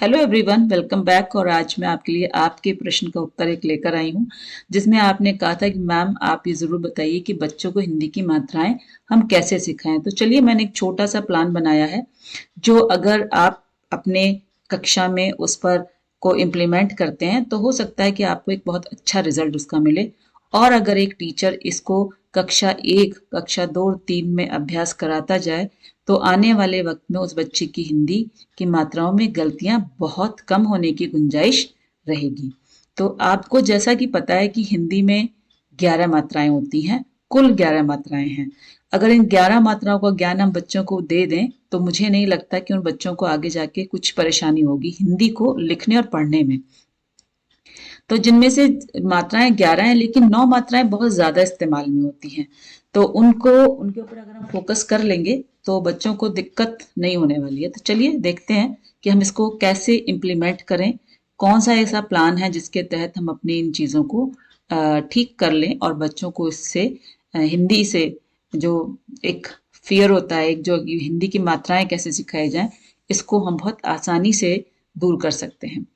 Hello everyone, welcome back. और आज मैं आपके लिए आपके प्रश्न का उत्तर एक लेकर आई हूँ, जिसमें आपने कहा था कि मैम आप ये ज़रूर बताइए कि बच्चों को हिंदी की मात्राएं हम कैसे सिखाएं। तो चलिए, मैंने एक छोटा सा प्लान बनाया है, जो अगर आप अपने कक्षा में उस पर को इम्प्लीमेंट करते हैं तो हो सकता है कि आपको एक बहुत अच्छा रिजल्ट उसका मिले। और अगर एक टीचर इसको कक्षा 1, कक्षा 2 और 3 में अभ्यास कराता जाए तो आने वाले वक्त में उस बच्चे की हिंदी की मात्राओं में गलतियां बहुत कम होने की गुंजाइश रहेगी। तो आपको जैसा कि पता है कि हिंदी में 11 मात्राएं होती हैं, कुल 11 मात्राएं हैं। अगर इन 11 मात्राओं का ज्ञान हम बच्चों को दे दें तो मुझे नहीं लगता कि उन बच्चों को आगे जाके कुछ परेशानी होगी हिंदी को लिखने और पढ़ने में। तो जिनमें से मात्राएं 11 हैं, लेकिन 9 मात्राएं बहुत ज्यादा इस्तेमाल में होती हैं। तो उनके ऊपर अगर हम फोकस कर लेंगे तो बच्चों को दिक्कत नहीं होने वाली है। तो चलिए देखते हैं कि हम इसको कैसे इम्प्लीमेंट करें, कौन सा ऐसा प्लान है जिसके तहत हम अपनी इन चीज़ों को ठीक कर लें और बच्चों को इससे हिंदी से जो एक फियर होता है, एक जो हिंदी की मात्राएं कैसे सिखाई जाएं, इसको हम बहुत आसानी से दूर कर सकते हैं।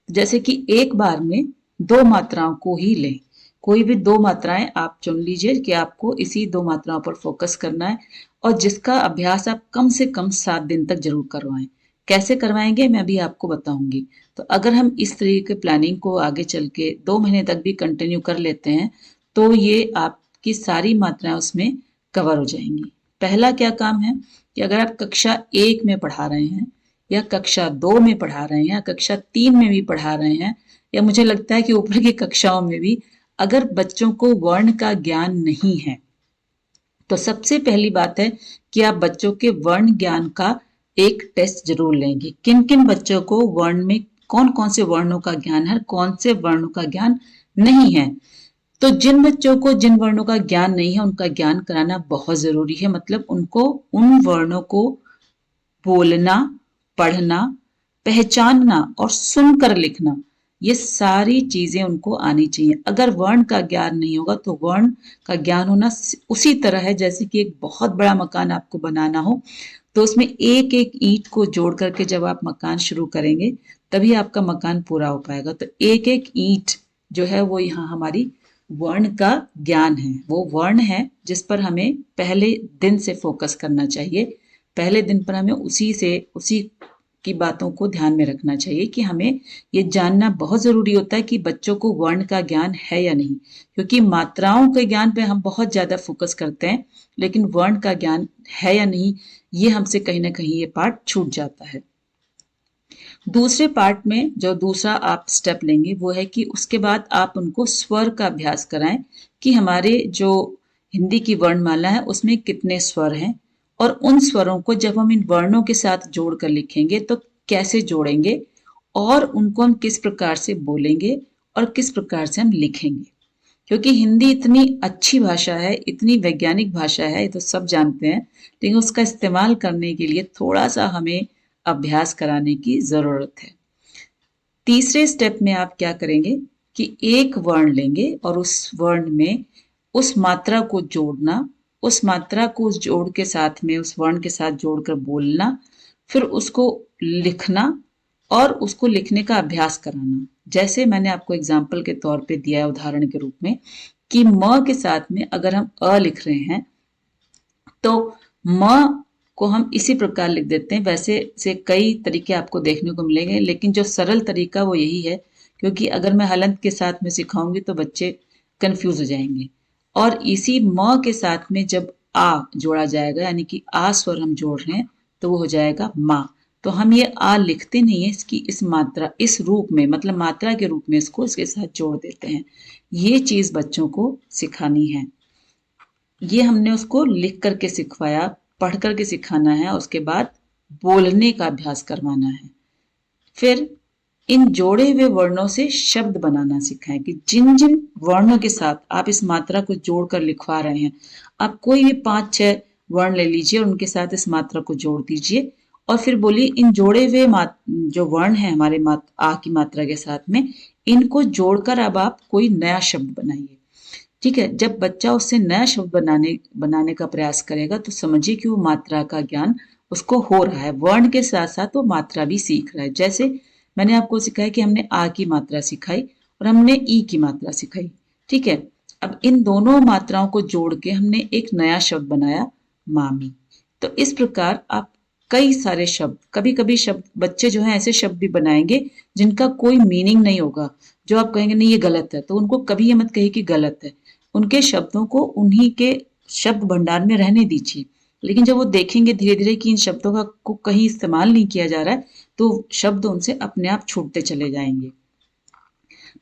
जैसे कि एक बार में दो मात्राओं को ही लें। कोई भी दो मात्राएं आप चुन लीजिए कि आपको इसी दो मात्राओं पर फोकस करना है, और जिसका अभ्यास आप कम से कम 7 दिन तक जरूर करवाएं। कैसे करवाएंगे मैं भी आपको बताऊंगी। तो अगर हम इस तरीके के प्लानिंग को आगे चल के 2 महीने तक भी कंटिन्यू कर लेते हैं तो ये आपकी सारी मात्राएं उसमें कवर हो जाएंगी। पहला क्या काम है कि अगर आप कक्षा 1 में पढ़ा रहे हैं या कक्षा 2 में पढ़ा रहे हैं या कक्षा 3 में भी पढ़ा रहे हैं, या मुझे लगता है कि ऊपर की कक्षाओं में भी अगर बच्चों को वर्ण का ज्ञान नहीं है तो सबसे पहली बात है कि आप बच्चों के वर्ण ज्ञान का एक टेस्ट जरूर लेंगे। किन किन बच्चों को वर्ण में कौन कौन से वर्णों का ज्ञान है, कौन से वर्णों का ज्ञान नहीं है। तो जिन बच्चों को जिन वर्णों का ज्ञान नहीं है उनका ज्ञान कराना बहुत जरूरी है। मतलब उनको उन वर्णों को बोलना, पढ़ना, पहचानना और सुनकर लिखना, ये सारी चीजें उनको आनी चाहिए। अगर वर्ण का ज्ञान नहीं होगा तो वर्ण का ज्ञान होना उसी तरह है जैसे कि एक बहुत बड़ा मकान आपको बनाना हो, तो उसमें एक एक ईंट को जोड़ करके जब आप मकान शुरू करेंगे तभी आपका मकान पूरा हो पाएगा। तो एक एक ईंट जो है वो यहाँ हमारी वर्ण का ज्ञान है, वो वर्ण है जिस पर हमें पहले दिन से फोकस करना चाहिए। पहले दिन पर हमें उसी की बातों को ध्यान में रखना चाहिए कि हमें ये जानना बहुत जरूरी होता है कि बच्चों को वर्ण का ज्ञान है या नहीं। क्योंकि मात्राओं के ज्ञान पे हम बहुत ज्यादा फोकस करते हैं, लेकिन वर्ण का ज्ञान है या नहीं, ये हमसे कहीं ना कहीं ये पार्ट छूट जाता है। दूसरे पार्ट में जो दूसरा आप स्टेप लेंगे वो है कि उसके बाद आप उनको स्वर का अभ्यास कराएं कि हमारे जो हिंदी की वर्णमाला है उसमें कितने स्वर हैं, और उन स्वरों को जब हम इन वर्णों के साथ जोड़कर लिखेंगे तो कैसे जोड़ेंगे, और उनको हम किस प्रकार से बोलेंगे और किस प्रकार से हम लिखेंगे। क्योंकि हिंदी इतनी अच्छी भाषा है, इतनी वैज्ञानिक भाषा है, ये तो सब जानते हैं, लेकिन उसका इस्तेमाल करने के लिए थोड़ा सा हमें अभ्यास कराने की जरूरत है। तीसरे स्टेप में आप क्या करेंगे कि एक वर्ण लेंगे और उस वर्ण में उस मात्रा को जोड़ना, उस मात्रा को जोड़ के साथ में उस वर्ण के साथ जोड़कर बोलना, फिर उसको लिखना और उसको लिखने का अभ्यास कराना। जैसे मैंने आपको एग्जाम्पल के तौर पे दिया है उदाहरण के रूप में कि म के साथ में अगर हम अ लिख रहे हैं तो म को हम इसी प्रकार लिख देते हैं। वैसे से कई तरीके आपको देखने को मिलेंगे, लेकिन जो सरल तरीका वो यही है, क्योंकि अगर मैं हलंत के साथ में सिखाऊंगी तो बच्चे कंफ्यूज हो जाएंगे। और इसी म के साथ में जब आ जोड़ा जाएगा, यानी कि आ स्वर हम जोड़ रहे हैं, तो वो हो जाएगा माँ। तो हम ये आ लिखते नहीं है, इसकी इस मात्रा इस रूप में, मतलब मात्रा के रूप में इसको इसके साथ जोड़ देते हैं। ये चीज बच्चों को सिखानी है। ये हमने उसको लिख करके सिखवाया, पढ़ करके सिखाना है, उसके बाद बोलने का अभ्यास करवाना है। फिर इन जोड़े हुए वर्णों से शब्द बनाना सिखाएं कि जिन जिन वर्णों के साथ आप इस मात्रा को जोड़कर लिखवा रहे हैं, आप कोई भी 5-6 वर्ण ले लीजिए और उनके साथ इस मात्रा को जोड़ दीजिए, और फिर बोलिए इन जोड़े हुए जो वर्ण है हमारे आ की मात्रा के साथ में, इनको जोड़कर अब आप कोई नया शब्द बनाइए। ठीक है, जब बच्चा उससे नया शब्द बनाने का प्रयास करेगा तो समझिए कि वो मात्रा का ज्ञान उसको हो रहा है, वर्ण के साथ साथ वो मात्रा भी सीख रहा है। जैसे मैंने आपको सिखाया कि हमने आ की मात्रा सिखाई और हमने ई की मात्रा सिखाई। ठीक है, अब इन दोनों मात्राओं को जोड़ के हमने एक नया शब्द बनाया, मामी। तो इस प्रकार आप कई सारे शब्द, कभी कभी शब्द बच्चे जो हैं ऐसे शब्द भी बनाएंगे जिनका कोई मीनिंग नहीं होगा, जो आप कहेंगे नहीं ये गलत है, तो उनको कभी ये मत कहिए कि गलत है। उनके शब्दों को उन्हीं के शब्द भंडार में रहने दीजिए। लेकिन जब वो देखेंगे धीरे धीरे कि इन शब्दों का को कहीं इस्तेमाल नहीं किया जा रहा है, तो शब्द उनसे अपने आप छूटते चले जाएंगे।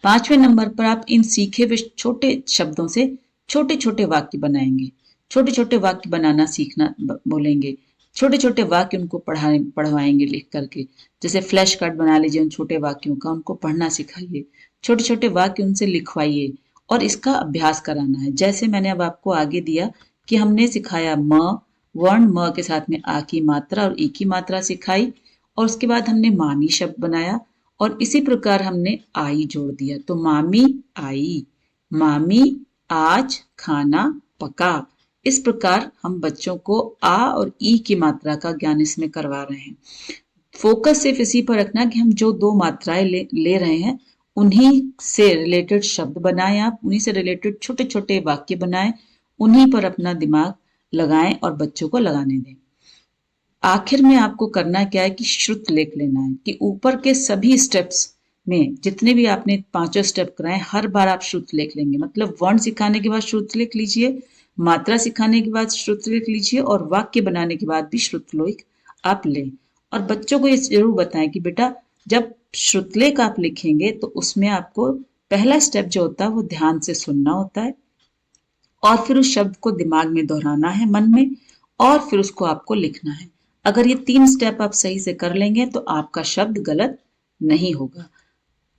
5वें नंबर पर आप इन सीखे हुए छोटे शब्दों से छोटे छोटे वाक्य बनाएंगे। छोटे छोटे वाक्य बनाना सीखना बोलेंगे। छोटे छोटे वाक्य उनको पढ़वाएंगे लिख करके। जैसे फ्लैश कार्ड बना लीजिए उन छोटे वाक्यों का, उनको पढ़ना सिखाइए। छोटे छोटे वाक्य उनसे लिखवाइए और इसका अभ्यास कराना है। जैसे मैंने अब आपको आगे दिया कि हमने सिखाया म, वर्ण म के साथ में आ की मात्रा और ई की मात्रा सिखाई, और उसके बाद हमने मामी शब्द बनाया और इसी प्रकार हमने आई जोड़ दिया। तो मामी आई, मामी आज खाना पका। इस प्रकार हम बच्चों को आ और ई की मात्रा का ज्ञान इसमें करवा रहे हैं। फोकस सिर्फ इसी पर रखना कि हम जो दो मात्राएं ले रहे हैं उन्हीं से रिलेटेड शब्द बनाएं, आप उन्हीं से रिलेटेड छोटे छोटे वाक्य बनाएं, उन्हीं पर अपना दिमाग लगाएं और बच्चों को लगाने दें। आखिर में आपको करना क्या है कि श्रुत लेख लेना है कि ऊपर के सभी स्टेप्स में जितने भी आपने पांचों स्टेप कराए हर बार आप श्रुत लेख लेंगे। मतलब वर्ण सिखाने के बाद श्रुत लेख लीजिए, मात्रा सिखाने के बाद श्रुत लेख लीजिए और वाक्य बनाने के बाद भी श्रुत लेख आप लें। और बच्चों को ये जरूर बताएं कि बेटा जब श्रुतलेख आप लिखेंगे तो उसमें आपको पहला स्टेप जो होता है वो ध्यान से सुनना होता है और फिर उस शब्द को दिमाग में दोहराना है मन में और फिर उसको आपको लिखना है। अगर ये 3 स्टेप आप सही से कर लेंगे तो आपका शब्द गलत नहीं होगा।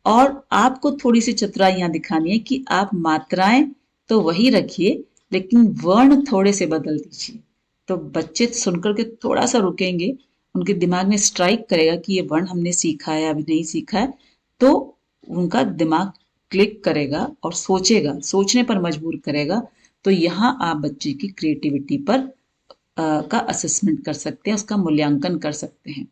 और आपको थोड़ी सी चतुराई यहाँ दिखानी है कि आप मात्राएं तो वही रखिए लेकिन वर्ण थोड़े से बदल दीजिए। तो बच्चे सुनकर के थोड़ा सा रुकेंगे, उनके दिमाग में स्ट्राइक करेगा कि ये वर्ण हमने सीखा है अभी नहीं सीखा है, तो उनका दिमाग क्लिक करेगा और सोचेगा, सोचने पर मजबूर करेगा। तो यहाँ आप बच्चे की क्रिएटिविटी पर का असेसमेंट कर सकते हैं, उसका मूल्यांकन कर सकते हैं।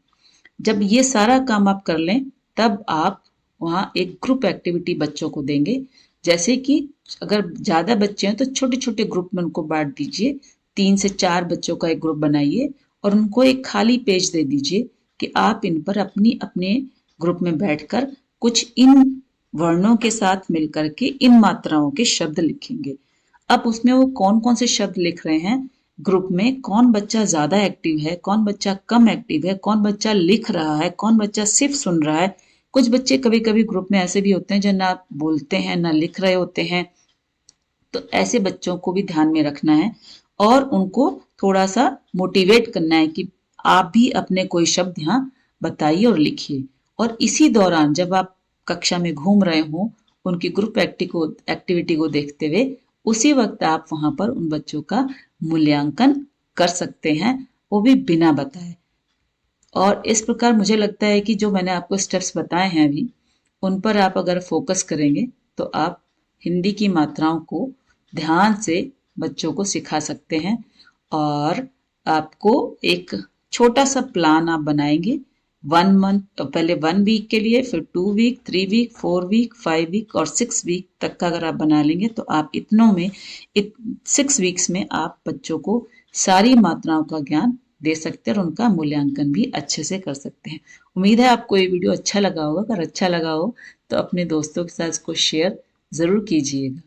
जब ये सारा काम आप कर लें तब आप वहाँ एक ग्रुप एक्टिविटी बच्चों को देंगे। जैसे कि अगर ज़्यादा बच्चे हैं तो छोटे छोटे ग्रुप में उनको बांट दीजिए। 3 से 4 बच्चों का एक ग्रुप बनाइए और उनको एक खाली पेज दे दीजिए कि आप इन पर अपनी अपने ग्रुप में बैठकर कुछ इन वर्णों के साथ मिलकर के इन मात्राओं के शब्द लिखेंगे। अब उसमें वो कौन कौन से शब्द लिख रहे हैं, ग्रुप में कौन बच्चा ज्यादा एक्टिव है, कौन बच्चा कम एक्टिव है, कौन बच्चा लिख रहा है, कौन बच्चा सिर्फ सुन रहा है। कुछ बच्चे कभी कभी ग्रुप में ऐसे भी होते हैं जो ना बोलते हैं ना लिख रहे होते हैं। तो ऐसे बच्चों को भी ध्यान में रखना है और उनको थोड़ा सा मोटिवेट करना है कि आप भी अपने कोई शब्द यहाँ बताइए और लिखिए। और इसी दौरान जब आप कक्षा में घूम रहे हो उनकी ग्रुप एक्टिविटी को देखते हुए उसी वक्त आप वहां पर उन बच्चों का मूल्यांकन कर सकते हैं, वो भी बिना बताए। और इस प्रकार मुझे लगता है कि जो मैंने आपको स्टेप्स बताए हैं अभी उन पर आप अगर फोकस करेंगे तो आप हिंदी की मात्राओं को ध्यान से बच्चों को सिखा सकते हैं। और आपको एक छोटा सा प्लान आप बनाएंगे 1 मंथ, पहले 1 वीक के लिए, फिर 2 वीक, 3 वीक, 4 वीक, 5 वीक और 6 वीक तक का अगर आप बना लेंगे तो आप इतनों में 6 वीक्स में आप बच्चों को सारी मात्राओं का ज्ञान दे सकते हैं और उनका मूल्यांकन भी अच्छे से कर सकते हैं। उम्मीद है आपको ये वीडियो अच्छा लगा होगा। अगर अच्छा लगा हो तो अपने दोस्तों के साथ इसको शेयर ज़रूर कीजिएगा।